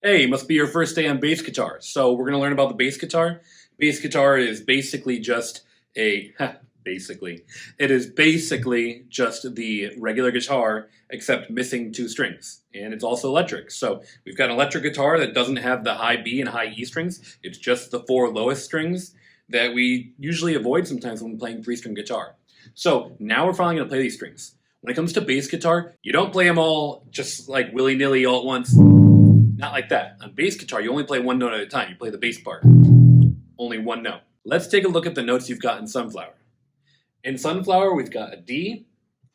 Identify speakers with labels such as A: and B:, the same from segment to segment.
A: Hey, must be your first day on bass guitar. So we're going to learn about the bass guitar. Bass guitar is basically just a basically. It is basically just the regular guitar except missing two strings. And it's also electric. So we've got an electric guitar that doesn't have the high B and high E strings. It's just the four lowest strings that we usually avoid sometimes when playing three-string guitar. So now we're finally going to play these strings. When it comes to bass guitar, you don't play them all just like willy-nilly all at once. Not like that. On bass guitar, you only play one note at a time. You play the bass part. Only one note. Let's take a look at the notes you've got in Sunflower. In Sunflower, we've got a D,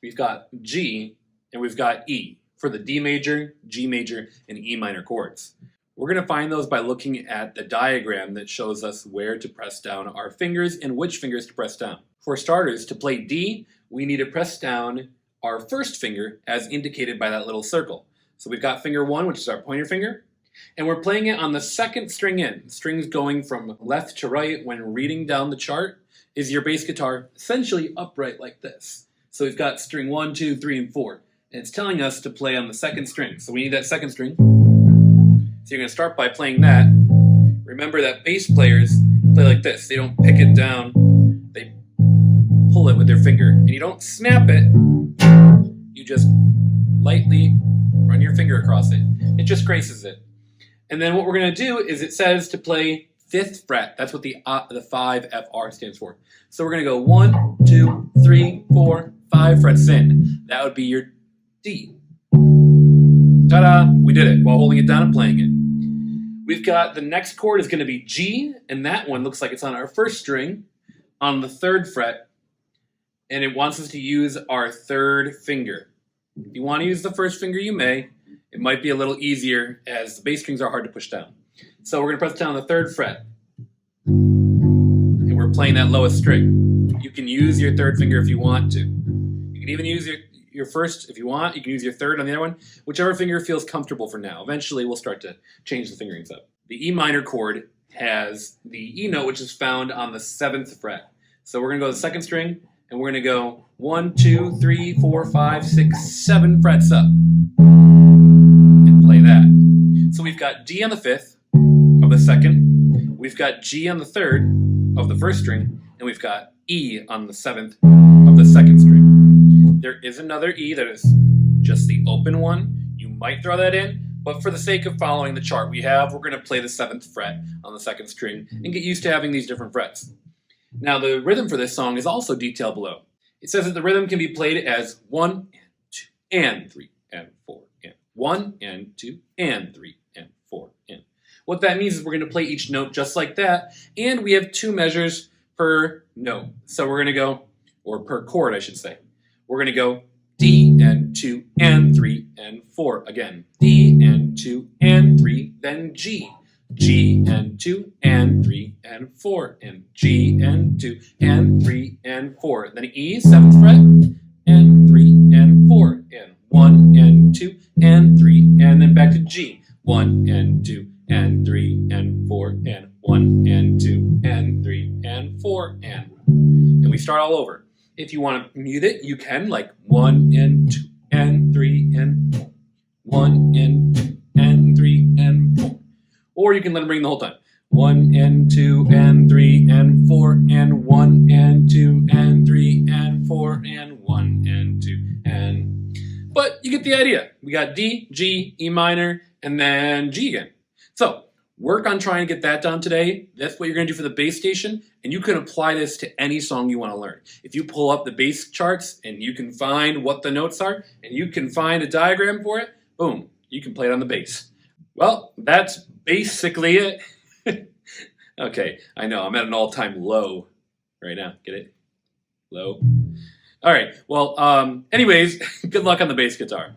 A: we've got G, and we've got E for the D major, G major, and E minor chords. We're going to find those by looking at the diagram that shows us where to press down our fingers and which fingers to press down. For starters, to play D, we need to press down our first finger as indicated by that little circle. So we've got finger one, which is our pointer finger, and we're playing it on the second string in. Strings going from left to right when reading down the chart is your bass guitar essentially upright like this. So we've got string 1, 2, 3, and 4, and it's telling us to play on the second string. So we need that second string. So you're going to start by playing that. Remember that bass players play like this. They don't pick it down, they pull it with their finger. And you don't snap it, you just lightly run your finger across it. It just graces it. And then what we're going to do is it says to play 5th fret. That's what the 5 FR stands for. So we're going to go 1, 2, 3, 4, 5 frets in. That would be your D. Ta-da! We did it while holding it down and playing it. We've got the next chord is going to be G, and that one looks like it's on our first string on the 3rd fret, and it wants us to use our 3rd finger. If you want to use the first finger, you may. It might be a little easier as the bass strings are hard to push down. So we're going to press down the 3rd fret. And we're playing that lowest string. You can use your 3rd finger if you want to. You can even use your first if you want. You can use your 3rd on the other one. Whichever finger feels comfortable for now. Eventually we'll start to change the fingerings up. The E minor chord has the E note, which is found on the 7th fret. So we're going to go to the 2nd string, and we're going to go 1, 2, 3, 4, 5, 6, 7 frets up. And play that. So we've got D on the 5th of the 2nd, we've got G on the 3rd of the 1st string, and we've got E on the 7th of the 2nd string. There is another E that is just the open one. You might throw that in, but for the sake of following the chart we're going to play the 7th fret on the 2nd string and get used to having these different frets. Now the rhythm for this song is also detailed below. It says that the rhythm can be played as 1 and 2 and 3 and 4 and 1 and 2 and 3 and 4 and. What that means is we're going to play each note just like that, and we have 2 measures per note. So we're going to go, or per chord I should say. We're going to go D and 2 and 3 and 4 again. D and 2 and 3, then G. G and 2 and 3 and 4 and G and 2 and 3 and 4. Then E, 7th fret, and 3 and 4 and 1 and 2 and 3 and then back to G. 1 and 2 and 3 and 4 and 1 and 2 and 3 and 4 and we start all over. If you want to mute it, you can, like 1 and 2 and 3 and 4. 1 and 2 and 3 and 4. Or you can let them ring the whole time. 1 and 2 and 3 and 4 and 1 and 2 and 3 and 4 and 1 and 2 and... But you get the idea. We got D, G, E minor, and then G again. So work on trying to get that done today. That's what you're going to do for the bass station, and you can apply this to any song you want to learn. If you pull up the bass charts and you can find what the notes are, and you can find a diagram for it, boom, you can play it on the bass. Well, that's basically it. Okay, I know, I'm at an all-time low right now. Get it? Low. All right, well, anyways, good luck on the bass guitar.